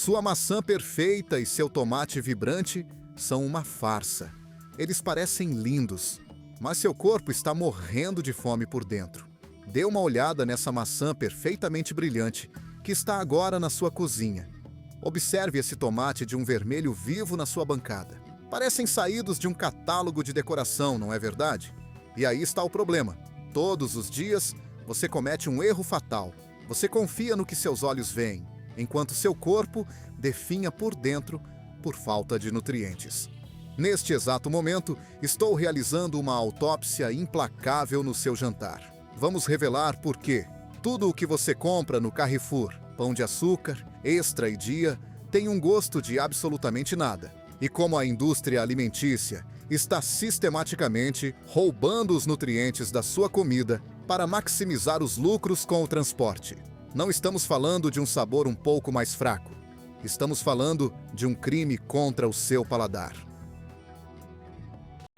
Sua maçã perfeita e seu tomate vibrante são uma farsa. Eles parecem lindos, mas seu corpo está morrendo de fome por dentro. Dê uma olhada nessa maçã perfeitamente brilhante que está agora na sua cozinha. Observe esse tomate de um vermelho vivo na sua bancada. Parecem saídos de um catálogo de decoração, não é verdade? E aí está o problema. Todos os dias, você comete um erro fatal. Você confia no que seus olhos veem, enquanto seu corpo definha por dentro por falta de nutrientes. Neste exato momento, estou realizando uma autópsia implacável no seu jantar. Vamos revelar por quê. Tudo o que você compra no Carrefour, Pão de Açúcar, Extra e Dia, tem um gosto de absolutamente nada. E como a indústria alimentícia está sistematicamente roubando os nutrientes da sua comida para maximizar os lucros com o transporte. Não estamos falando de um sabor um pouco mais fraco. Estamos falando de um crime contra o seu paladar.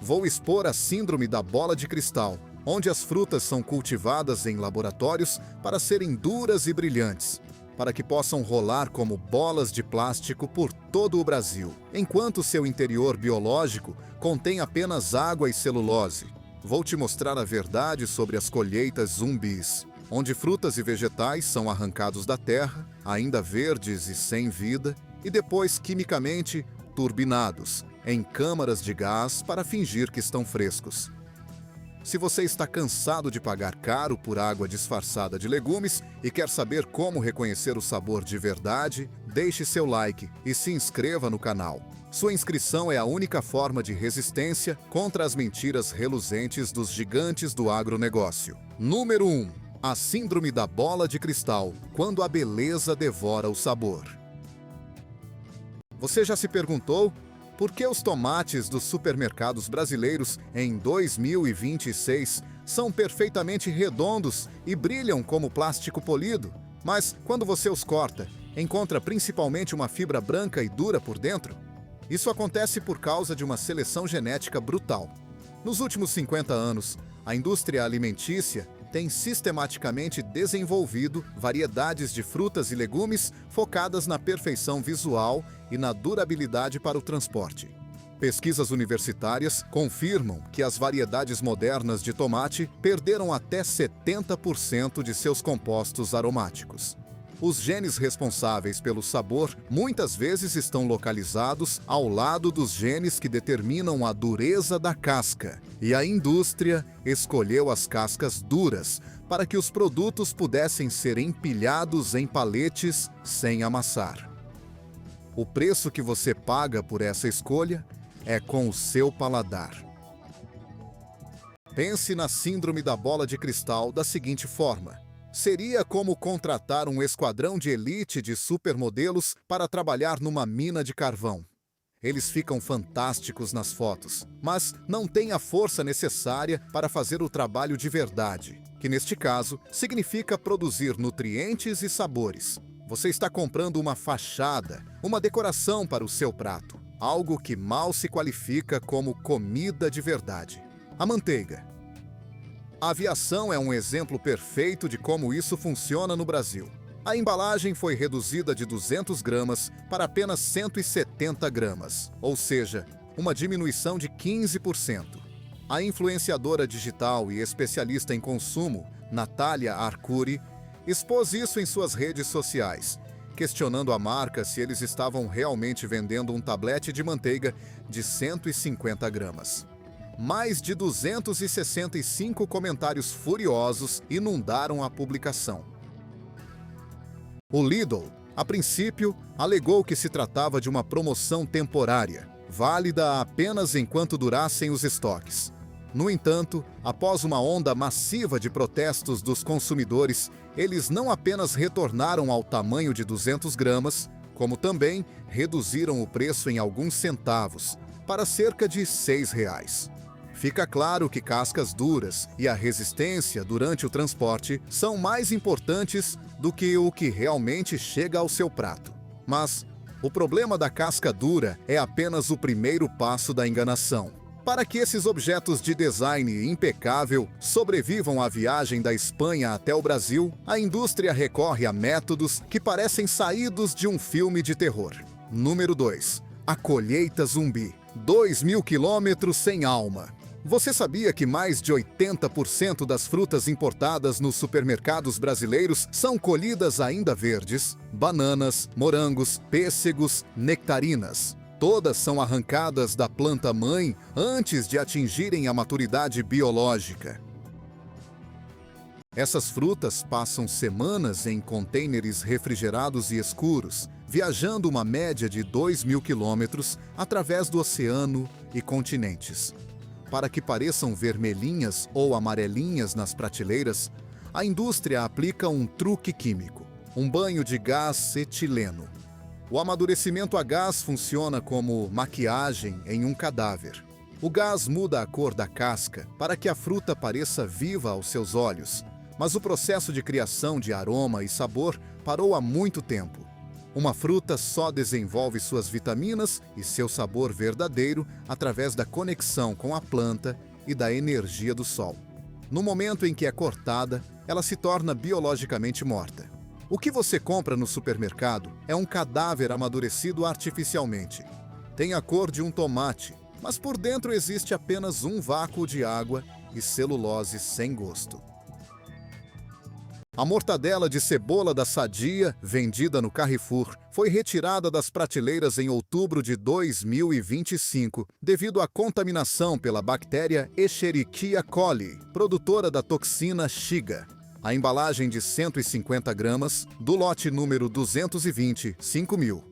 Vou expor a síndrome da bola de cristal, onde as frutas são cultivadas em laboratórios para serem duras e brilhantes, para que possam rolar como bolas de plástico por todo o Brasil, enquanto seu interior biológico contém apenas água e celulose. Vou te mostrar a verdade sobre as colheitas zumbis, onde frutas e vegetais são arrancados da terra, ainda verdes e sem vida, e depois quimicamente turbinados em câmaras de gás para fingir que estão frescos. Se você está cansado de pagar caro por água disfarçada de legumes e quer saber como reconhecer o sabor de verdade, deixe seu like e se inscreva no canal. Sua inscrição é a única forma de resistência contra as mentiras reluzentes dos gigantes do agronegócio. Número 1. A síndrome da bola de cristal, quando a beleza devora o sabor. Você já se perguntou por que os tomates dos supermercados brasileiros em 2026 são perfeitamente redondos e brilham como plástico polido? Mas, quando você os corta, encontra principalmente uma fibra branca e dura por dentro? Isso acontece por causa de uma seleção genética brutal. Nos últimos 50 anos, a indústria alimentícia tem sistematicamente desenvolvido variedades de frutas e legumes focadas na perfeição visual e na durabilidade para o transporte. Pesquisas universitárias confirmam que as variedades modernas de tomate perderam até 70% de seus compostos aromáticos. Os genes responsáveis pelo sabor muitas vezes estão localizados ao lado dos genes que determinam a dureza da casca, e a indústria escolheu as cascas duras para que os produtos pudessem ser empilhados em paletes sem amassar. O preço que você paga por essa escolha é com o seu paladar. Pense na síndrome da bola de cristal da seguinte forma. Seria como contratar um esquadrão de elite de supermodelos para trabalhar numa mina de carvão. Eles ficam fantásticos nas fotos, mas não têm a força necessária para fazer o trabalho de verdade, que neste caso significa produzir nutrientes e sabores. Você está comprando uma fachada, uma decoração para o seu prato, algo que mal se qualifica como comida de verdade. A manteiga. A aviação é um exemplo perfeito de como isso funciona no Brasil. A embalagem foi reduzida de 200 gramas para apenas 170 gramas, ou seja, uma diminuição de 15%. A influenciadora digital e especialista em consumo, Natália Arcuri, expôs isso em suas redes sociais, questionando a marca se eles estavam realmente vendendo um tablete de manteiga de 150 gramas. Mais de 265 comentários furiosos inundaram a publicação. O Lidl, a princípio, alegou que se tratava de uma promoção temporária, válida apenas enquanto durassem os estoques. No entanto, após uma onda massiva de protestos dos consumidores, eles não apenas retornaram ao tamanho de 200 gramas, como também reduziram o preço em alguns centavos, para cerca de R$ 6. Fica claro que cascas duras e a resistência durante o transporte são mais importantes do que o que realmente chega ao seu prato. Mas o problema da casca dura é apenas o primeiro passo da enganação. Para que esses objetos de design impecável sobrevivam à viagem da Espanha até o Brasil, a indústria recorre a métodos que parecem saídos de um filme de terror. Número 2. A colheita zumbi. 2.000 quilômetros sem alma. Você sabia que mais de 80% das frutas importadas nos supermercados brasileiros são colhidas ainda verdes? Bananas, morangos, pêssegos, nectarinas. Todas são arrancadas da planta-mãe antes de atingirem a maturidade biológica. Essas frutas passam semanas em contêineres refrigerados e escuros, viajando uma média de 2.000 quilômetros através do oceano e continentes. Para que pareçam vermelhinhas ou amarelinhas nas prateleiras, a indústria aplica um truque químico, um banho de gás etileno. O amadurecimento a gás funciona como maquiagem em um cadáver. O gás muda a cor da casca para que a fruta pareça viva aos seus olhos, mas o processo de criação de aroma e sabor parou há muito tempo. Uma fruta só desenvolve suas vitaminas e seu sabor verdadeiro através da conexão com a planta e da energia do sol. No momento em que é cortada, ela se torna biologicamente morta. O que você compra no supermercado é um cadáver amadurecido artificialmente. Tem a cor de um tomate, mas por dentro existe apenas um vácuo de água e celulose sem gosto. A mortadela de cebola da Sadia, vendida no Carrefour, foi retirada das prateleiras em outubro de 2025 devido à contaminação pela bactéria Escherichia coli, produtora da toxina Shiga. A embalagem de 150 gramas, do lote número 220, 5.000,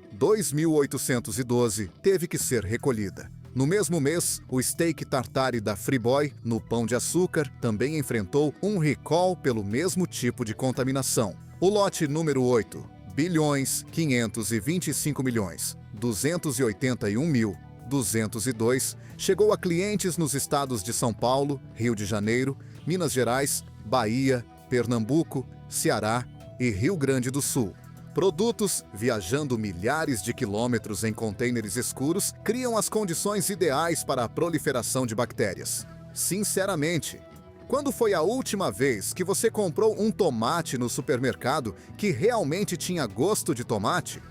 teve que ser recolhida. No mesmo mês, o steak tartare da Friboi, no Pão de Açúcar, também enfrentou um recall pelo mesmo tipo de contaminação. O lote número 8, 225.281.202, chegou a clientes nos estados de São Paulo, Rio de Janeiro, Minas Gerais, Bahia, Pernambuco, Ceará e Rio Grande do Sul. Produtos, viajando milhares de quilômetros em contêineres escuros, criam as condições ideais para a proliferação de bactérias. Sinceramente, quando foi a última vez que você comprou um tomate no supermercado que realmente tinha gosto de tomate?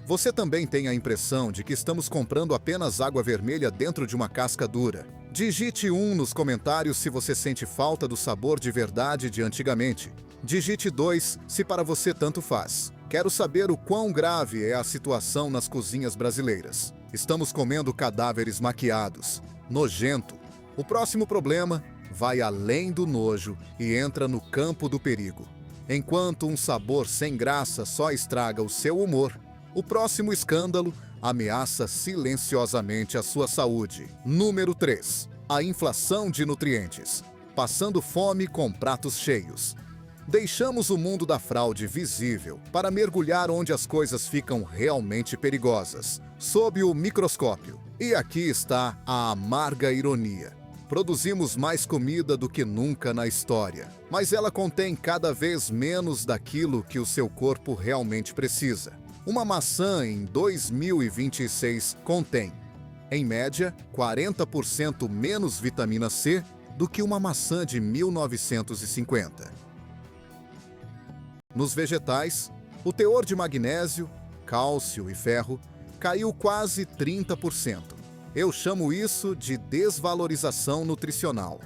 Você também tem a impressão de que estamos comprando apenas água vermelha dentro de uma casca dura? Digite 1 nos comentários se você sente falta do sabor de verdade de antigamente. Digite 2 se para você tanto faz. Quero saber o quão grave é a situação nas cozinhas brasileiras. Estamos comendo cadáveres maquiados. Nojento. O próximo problema vai além do nojo e entra no campo do perigo. Enquanto um sabor sem graça só estraga o seu humor, o próximo escândalo ameaça silenciosamente a sua saúde. Número 3. A inflação de nutrientes. Passando fome com pratos cheios. Deixamos o mundo da fraude visível para mergulhar onde as coisas ficam realmente perigosas, sob o microscópio. E aqui está a amarga ironia. Produzimos mais comida do que nunca na história, mas ela contém cada vez menos daquilo que o seu corpo realmente precisa. Uma maçã em 2026 contém, em média, 40% menos vitamina C do que uma maçã de 1950. Nos vegetais, o teor de magnésio, cálcio e ferro caiu quase 30%. Eu chamo isso de desvalorização nutricional.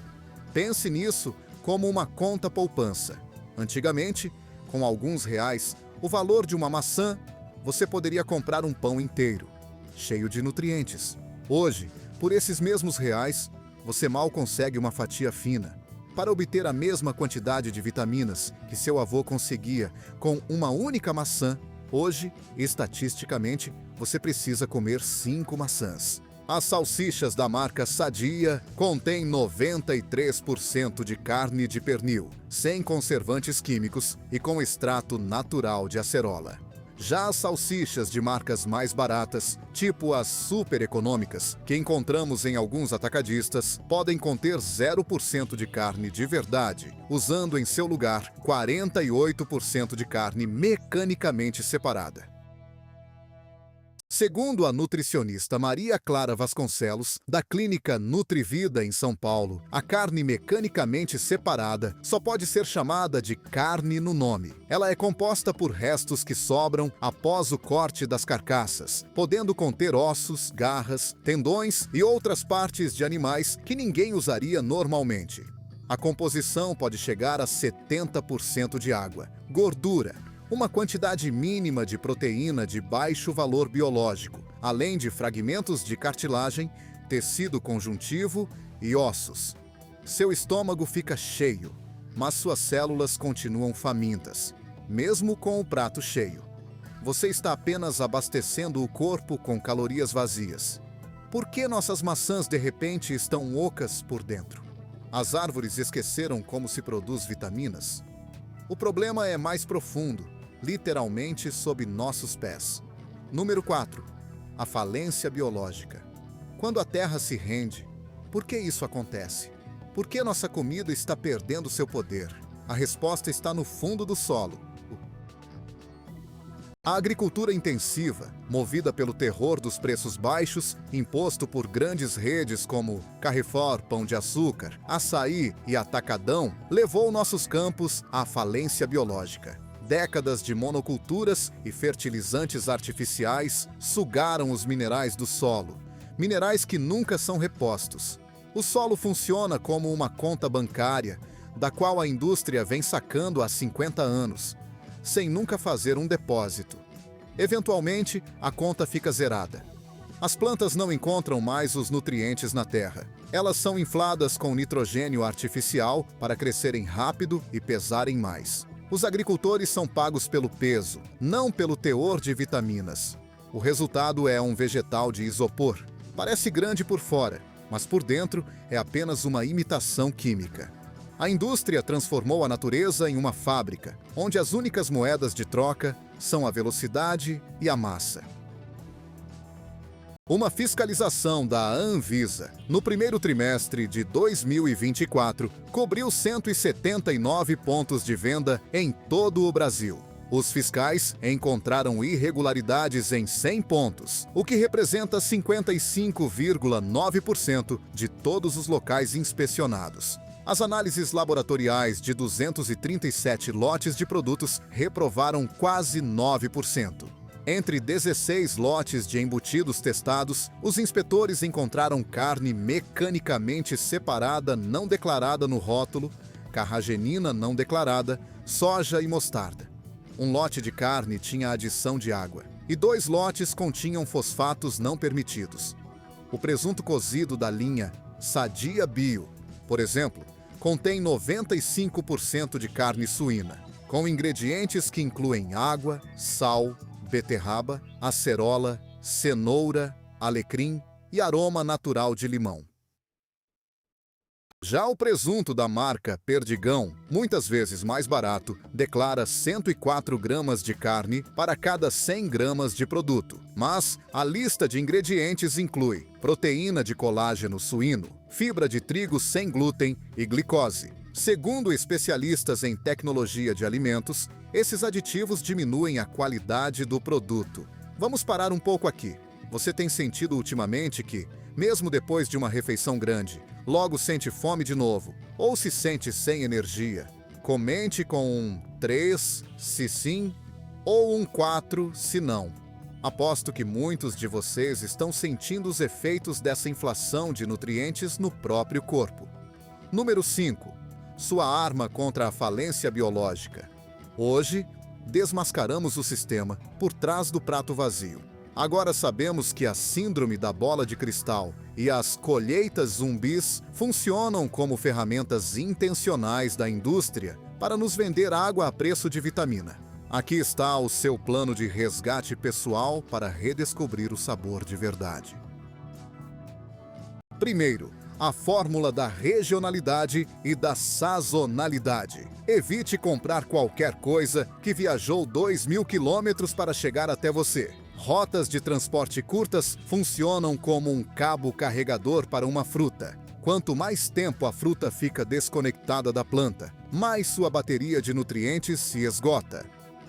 Pense nisso como uma conta poupança. Antigamente, com alguns reais, o valor de uma maçã, você poderia comprar um pão inteiro, cheio de nutrientes. Hoje, por esses mesmos reais, você mal consegue uma fatia fina. Para obter a mesma quantidade de vitaminas que seu avô conseguia com uma única maçã, hoje, estatisticamente, você precisa comer 5 maçãs. As salsichas da marca Sadia contêm 93% de carne de pernil, sem conservantes químicos e com extrato natural de acerola. Já as salsichas de marcas mais baratas, tipo as super econômicas, que encontramos em alguns atacadistas, podem conter 0% de carne de verdade, usando em seu lugar 48% de carne mecanicamente separada. Segundo a nutricionista Maria Clara Vasconcelos, da clínica Nutrivida em São Paulo, a carne mecanicamente separada só pode ser chamada de carne no nome. Ela é composta por restos que sobram após o corte das carcaças, podendo conter ossos, garras, tendões e outras partes de animais que ninguém usaria normalmente. A composição pode chegar a 70% de água, gordura, uma quantidade mínima de proteína de baixo valor biológico, além de fragmentos de cartilagem, tecido conjuntivo e ossos. Seu estômago fica cheio, mas suas células continuam famintas, mesmo com o prato cheio. Você está apenas abastecendo o corpo com calorias vazias. Por que nossas maçãs de repente estão ocas por dentro? As árvores esqueceram como se produz vitaminas? O problema é mais profundo, literalmente sob nossos pés. Número 4. A falência biológica. Quando a Terra se rende, por que isso acontece? Por que nossa comida está perdendo seu poder? A resposta está no fundo do solo. A agricultura intensiva, movida pelo terror dos preços baixos, imposto por grandes redes como Carrefour, Pão de Açúcar, Açaí e Atacadão, levou nossos campos à falência biológica. Décadas de monoculturas e fertilizantes artificiais sugaram os minerais do solo, minerais que nunca são repostos. O solo funciona como uma conta bancária, da qual a indústria vem sacando há 50 anos, sem nunca fazer um depósito. Eventualmente, a conta fica zerada. As plantas não encontram mais os nutrientes na terra. Elas são infladas com nitrogênio artificial para crescerem rápido e pesarem mais. Os agricultores são pagos pelo peso, não pelo teor de vitaminas. O resultado é um vegetal de isopor. Parece grande por fora, mas por dentro é apenas uma imitação química. A indústria transformou a natureza em uma fábrica, onde as únicas moedas de troca são a velocidade e a massa. Uma fiscalização da Anvisa, no primeiro trimestre de 2024, cobriu 179 pontos de venda em todo o Brasil. Os fiscais encontraram irregularidades em 100 pontos, o que representa 55,9% de todos os locais inspecionados. As análises laboratoriais de 237 lotes de produtos reprovaram quase 9%. Entre 16 lotes de embutidos testados, os inspetores encontraram carne mecanicamente separada não declarada no rótulo, carragenina não declarada, soja e mostarda. Um lote de carne tinha adição de água, e 2 lotes continham fosfatos não permitidos. O presunto cozido da linha Sadia Bio, por exemplo, contém 95% de carne suína, com ingredientes que incluem água, sal, beterraba, acerola, cenoura, alecrim e aroma natural de limão. Já o presunto da marca Perdigão, muitas vezes mais barato, declara 104 gramas de carne para cada 100 gramas de produto. Mas a lista de ingredientes inclui proteína de colágeno suíno, fibra de trigo sem glúten e glicose. Segundo especialistas em tecnologia de alimentos, esses aditivos diminuem a qualidade do produto. Vamos parar um pouco aqui. Você tem sentido ultimamente que, mesmo depois de uma refeição grande, logo sente fome de novo, ou se sente sem energia? Comente com um 3 se sim ou um 4 se não. Aposto que muitos de vocês estão sentindo os efeitos dessa inflação de nutrientes no próprio corpo. Número 5. Sua arma contra a falência biológica. Hoje, desmascaramos o sistema por trás do prato vazio. Agora sabemos que a síndrome da bola de cristal e as colheitas zumbis funcionam como ferramentas intencionais da indústria para nos vender água a preço de vitamina. Aqui está o seu plano de resgate pessoal para redescobrir o sabor de verdade. Primeiro, a fórmula da regionalidade e da sazonalidade. Evite comprar qualquer coisa que viajou 2.000 quilômetros para chegar até você. Rotas de transporte curtas funcionam como um cabo carregador para uma fruta. Quanto mais tempo a fruta fica desconectada da planta, mais sua bateria de nutrientes se esgota.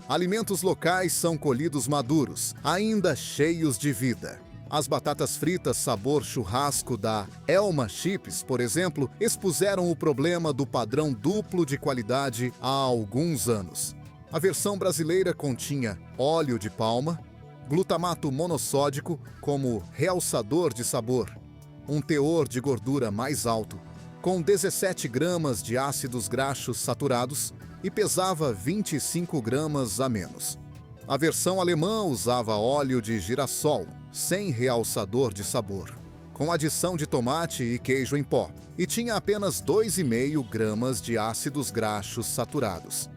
Alimentos locais são colhidos maduros, ainda cheios de vida. As batatas fritas sabor churrasco da Elma Chips, por exemplo, expuseram o problema do padrão duplo de qualidade há alguns anos. A versão brasileira continha óleo de palma, glutamato monossódico como realçador de sabor, um teor de gordura mais alto, com 17 gramas de ácidos graxos saturados e pesava 25 gramas a menos. A versão alemã usava óleo de girassol, sem realçador de sabor, com adição de tomate e queijo em pó, e tinha apenas 2,5 gramas de ácidos graxos saturados.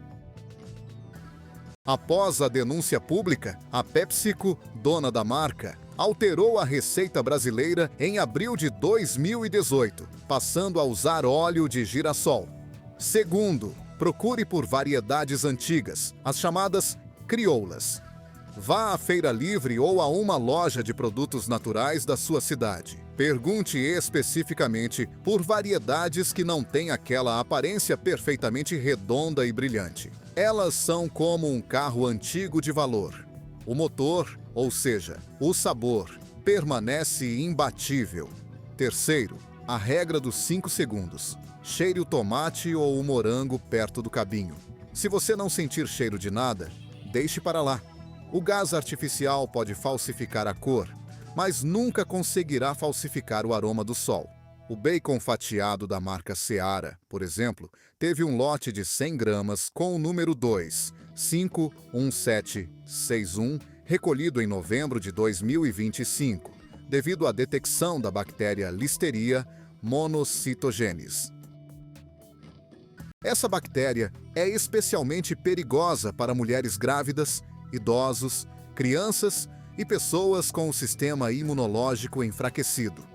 Após a denúncia pública, a PepsiCo, dona da marca, alterou a receita brasileira em abril de 2018, passando a usar óleo de girassol. Segundo, procure por variedades antigas, as chamadas crioulas. Vá à feira livre ou a uma loja de produtos naturais da sua cidade. Pergunte especificamente por variedades que não têm aquela aparência perfeitamente redonda e brilhante. Elas são como um carro antigo de valor. O motor, ou seja, o sabor, permanece imbatível. Terceiro, a regra dos 5 segundos. Cheire o tomate ou o morango perto do cabinho. Se você não sentir cheiro de nada, deixe para lá. O gás artificial pode falsificar a cor, mas nunca conseguirá falsificar o aroma do sol. O bacon fatiado da marca Seara, por exemplo, teve um lote de 100 gramas com o número 2,51761, recolhido em novembro de 2025, devido à detecção da bactéria Listeria monocytogenes. Essa bactéria é especialmente perigosa para mulheres grávidas, idosos, crianças e pessoas com o sistema imunológico enfraquecido.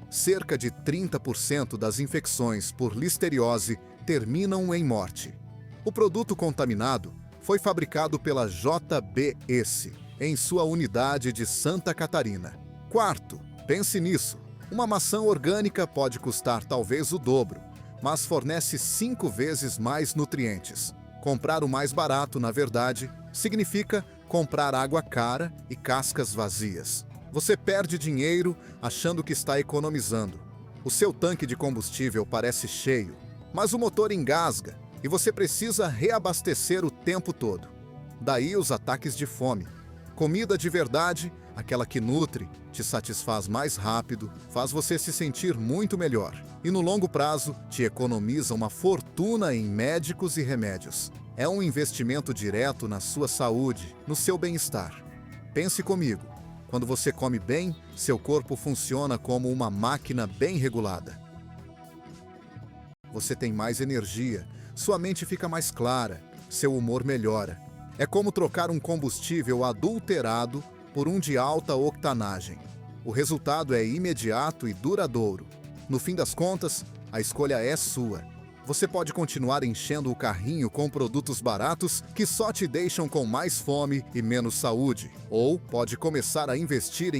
Cerca de 30% das infecções por listeriose terminam em morte. O produto contaminado foi fabricado pela JBS, em sua unidade de Santa Catarina. Quarto, pense nisso. Uma maçã orgânica pode custar talvez o dobro, mas fornece 5 vezes mais nutrientes. Comprar o mais barato, na verdade, significa comprar água cara e cascas vazias. Você perde dinheiro achando que está economizando. O seu tanque de combustível parece cheio, mas o motor engasga e você precisa reabastecer o tempo todo. Daí os ataques de fome. Comida de verdade, aquela que nutre, te satisfaz mais rápido, faz você se sentir muito melhor e no longo prazo te economiza uma fortuna em médicos e remédios. É um investimento direto na sua saúde, no seu bem-estar. Pense comigo, quando você come bem, seu corpo funciona como uma máquina bem regulada. Você tem mais energia, sua mente fica mais clara, seu humor melhora. É como trocar um combustível adulterado por um de alta octanagem. O resultado é imediato e duradouro. No fim das contas, a escolha é sua. Você pode continuar enchendo o carrinho com produtos baratos que só te deixam com mais fome e menos saúde, ou pode começar a investir em